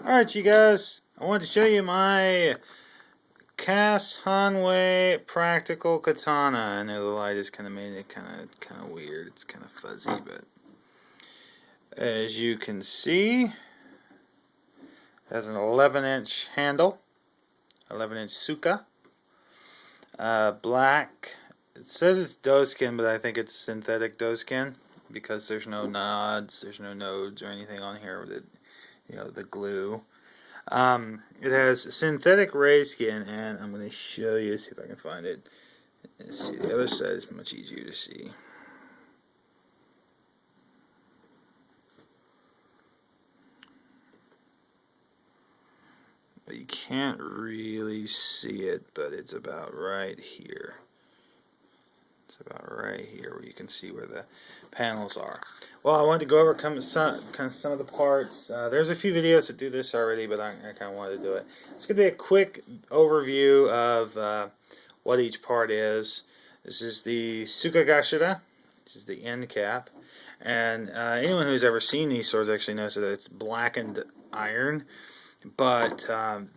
Alright, you guys, I wanted to show you my cast hanwei practical katana. I know the light is kind of made it kind of weird. It's kind of fuzzy, but as you can see, it has an 11-inch handle, 11-inch suka, black. It says it's doe skin, but I think it's synthetic doe skin because there's no nods, there's no nodes or anything on here with it. The glue. It has synthetic ray skin, and I'm going to show you, see if I can find it. Let's see, the other side is much easier to see. But you can't really see it, but it's about right here. It's about right here where you can see where the panels are. Well, I wanted to go over kind of some of the parts. There's a few videos that do this already, but I kind of wanted to do it. It's going to be a quick overview of what each part is. This is the Tsukagashira, which is the end cap. And anyone who's ever seen these swords actually knows that it's blackened iron. But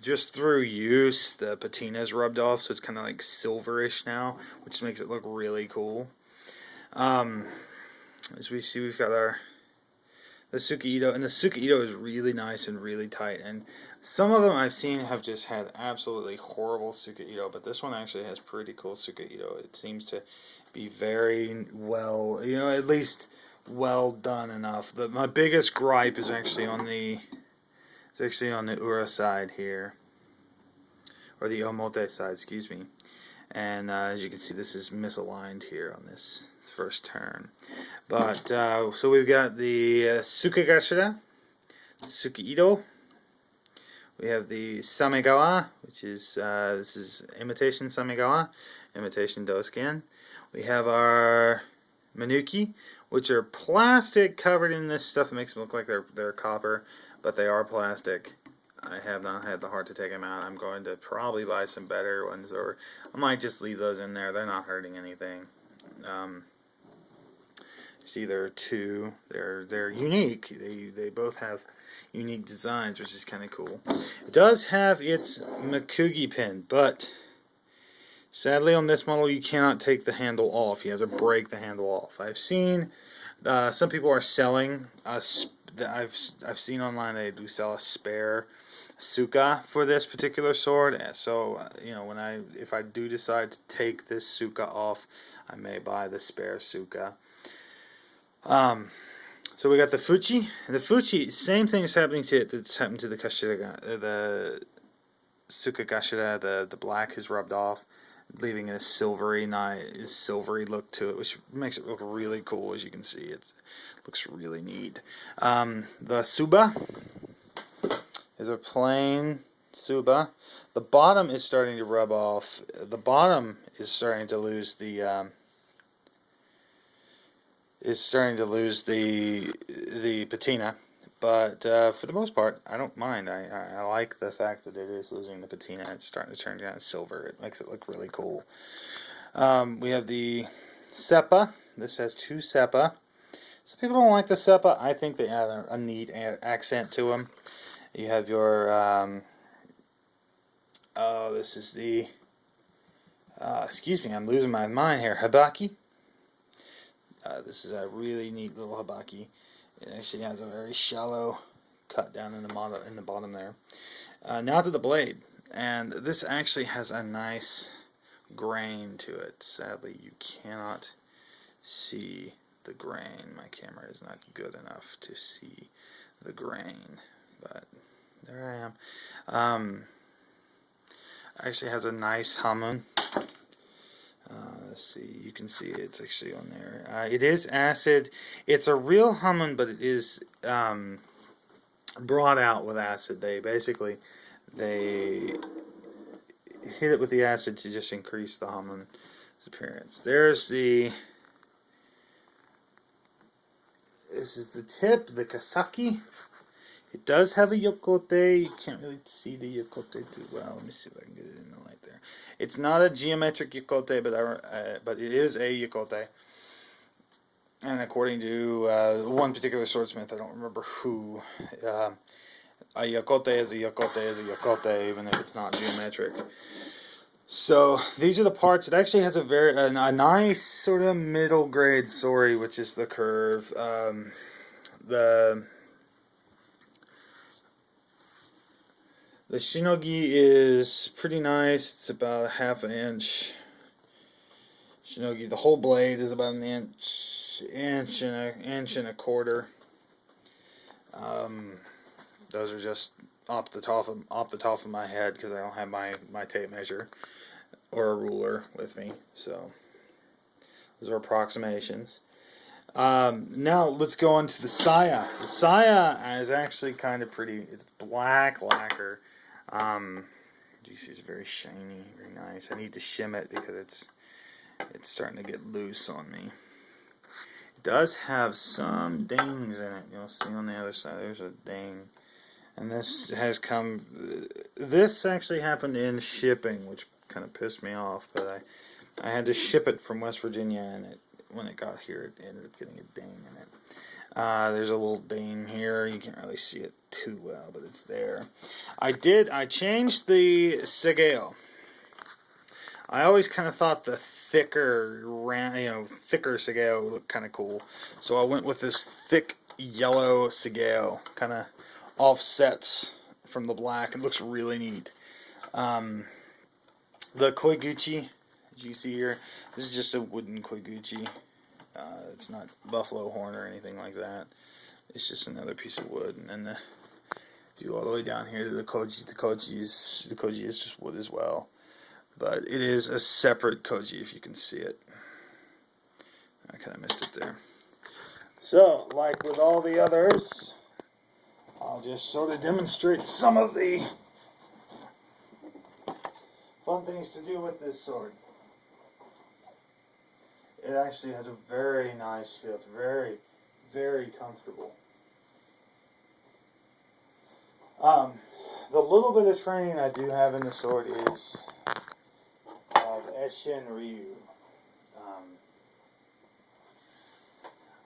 just through use, the patina is rubbed off, so it's kind of like silverish now, which makes it look really cool. As we see, we've got the Tsukiito, and the Tsukiito is really nice and really tight. And some of them I've seen have just had absolutely horrible Tsukiito, but this one actually has pretty cool Tsukiito. It seems to be very well, at least well done enough. My biggest gripe is actually on the Ura side here, or the Omote side, excuse me. And as you can see, this is misaligned here on this first turn. But so we've got the Tsukagashira, Tsukiito. We have the Samegawa, which is this is imitation Samegawa, imitation doe skin. We have our Manuki, which are plastic covered in this stuff. It makes them look like they're copper, but they are plastic. I have not had the heart to take them out. I'm going to probably buy some better ones, or I might just leave those in there. They're not hurting anything. See, there are two. They're unique. They both have unique designs, which is kind of cool. It does have its Makugi pin, but sadly on this model you cannot take the handle off. You have to break the handle off. I've seen some people are selling I've seen online they do sell a spare Suka for this particular sword. So if I do decide to take this Suka off, I may buy the spare Suka. So we got the Fuchi. The Fuchi, same thing is happening to it that's happened to the the Tsukagashira. The black is rubbed off, leaving a silvery look to it, which makes it look really cool. As you can see, it looks really neat. The Suba is a plain Suba. The bottom is starting to rub off. The bottom is starting to lose the patina, but for the most part, I don't mind. I like the fact that it is losing the patina. It's starting to turn down silver. It makes it look really cool. We have the Seppa. This has two Seppa. Some people don't like the Seppa. I think they add a neat accent to them. You have your this is the excuse me, I'm losing my mind here. Habaki. This is a really neat little habaki. It actually has a very shallow cut down in the bottom there. Now to the blade, and this actually has a nice grain to it. Sadly, you cannot see the grain. My camera is not good enough to see the grain, but there I am. Actually has a nice hamon. Let's see, you can see it's actually on there. It is acid. It's a real hamon, but it is brought out with acid. They hit it with the acid to just increase the hamon's appearance. This is the tip, the Kasaki. It does have a yokote. You can't really see the yokote too well. Let me see if I can get it in the light there. It's not a geometric yokote, but it is a yokote. And according to one particular swordsmith, I don't remember who, A yokote is a yokote is a yokote, even if it's not geometric. So these are the parts. It actually has a nice sort of middle grade sori, which is the curve. The the shinogi is pretty nice. It's about a half an inch. Shinogi, the whole blade is about an inch and a quarter. Those are just off the top of my head because I don't have my tape measure or a ruler with me. So those are approximations. Now let's go on to the saya. The saya is actually kind of pretty. It's black lacquer. You see, it's very shiny, very nice. I need to shim it because it's starting to get loose on me. It does have some dings in it. You'll see on the other side. There's a ding, and this actually happened in shipping, which kind of pissed me off. But I had to ship it from West Virginia, and when it got here, it ended up getting a ding in it. There's a little ding here. You can't really see it too well, but it's there. I changed the segeo. I always kind of thought the thicker segeo looked kind of cool. So I went with this thick yellow segeo. Kind of offsets from the black. It looks really neat. The koiguchi, as you see here, this is just a wooden koiguchi. It's not buffalo horn or anything like that. It's just another piece of wood. And then do all the way down here to the koji. The koji is just wood as well. But it is a separate koji if you can see it. I kind of missed it there. So, like with all the others, I'll just sort of demonstrate some of the fun things to do with this sword. It actually has a very nice feel. It's very, very comfortable. The little bit of training I do have in the sword is of Eshin Ryu.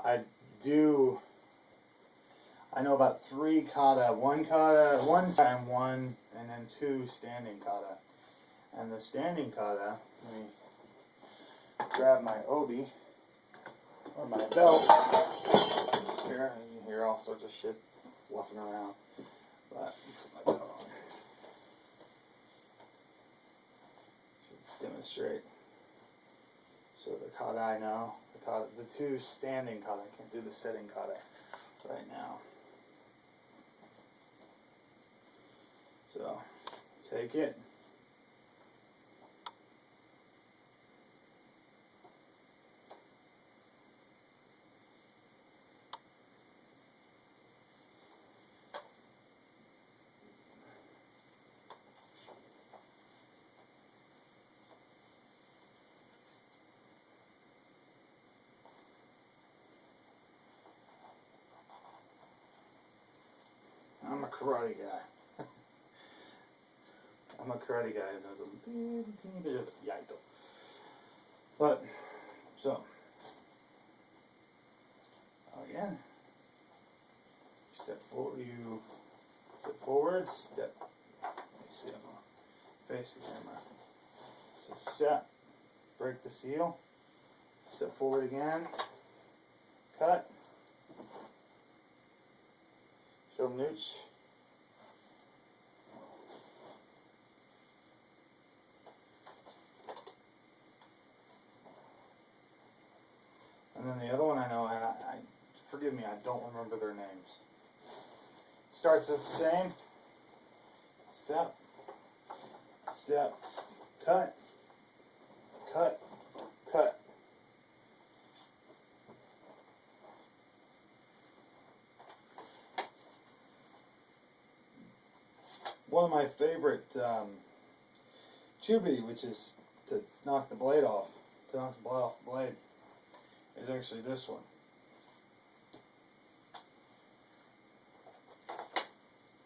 I know about 3 kata, one and one, and then 2 standing kata. And the standing kata, let me grab my obi, or my belt. Here, you can hear all sorts of shit fluffing around. But put my belt on. Should demonstrate. So the kata I know, the 2 standing kata. I can't do the sitting kata right now. So take it. I'm a karate guy. I'm a karate guy who knows a teeny bit of yaito. But, so, again, step forward, step, let me see, I'm going to face the camera. So step, break the seal, step forward again, cut, show nooch. And then the other one I know, and I forgive me, I don't remember their names. Starts with the same. Step, step, cut, cut, cut. One of my favorite chubi, which is to knock the blade off, the blade, is actually this one.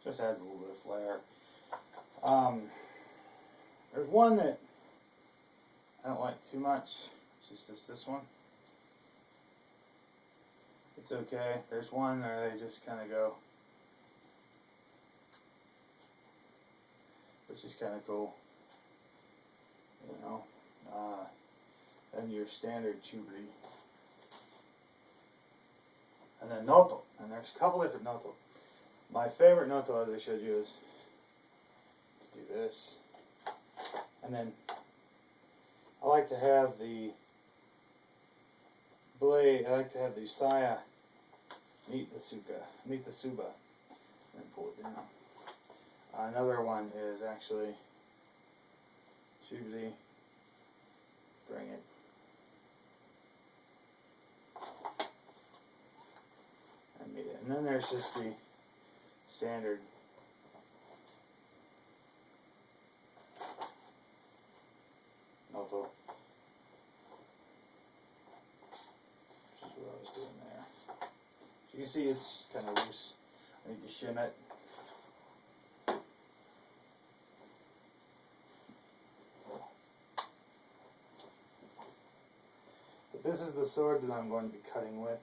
Just adds a little bit of flair. There's one that I don't like too much. It's just this one. It's okay. There's one where they just kind of go which is kind of cool. You know, and your standard chubri. And then noto, and there's a couple different noto. My favorite noto, as I showed you, is to do this. And then I like to have the blade, I like to have the saya meet the suba, and pull it down. Another one is actually chubri, bring it. And meet it. And then there's just the standard noto, which is what I was doing there. So you can see it's kind of loose. I need to shim it. But this is the sword that I'm going to be cutting with.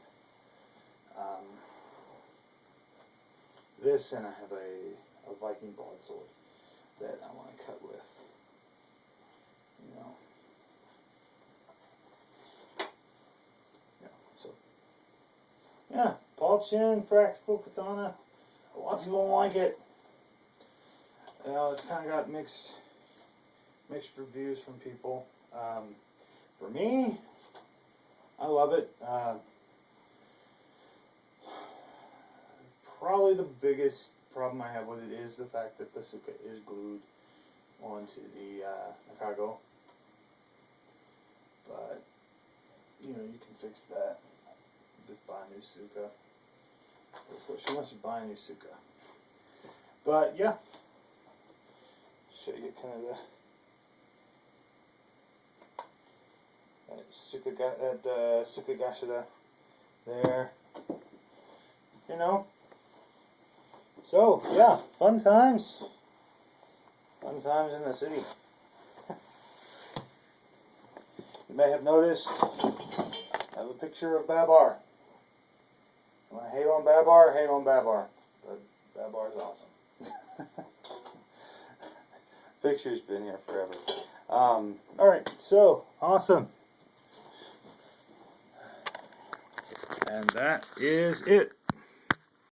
This, and I have a Viking broadsword that I want to cut with. You know. Yeah, so. Yeah, Paul Chin, practical katana. A lot of people don't like it. You know, it's kind of got mixed reviews from people. For me, I love it. Probably the biggest problem I have with it is the fact that the suka is glued onto the nakago. But, you know, you can fix that. Just buy a new suka. Of course, unless you buy a new suka. But, yeah. Show you kind of the suka gashida there. You know. So, yeah, fun times. Fun times in the city. You may have noticed I have a picture of Babar. When I hate on Babar, hate on Babar. But Babar is awesome. Picture's been here forever. Alright, so, awesome. And that is it.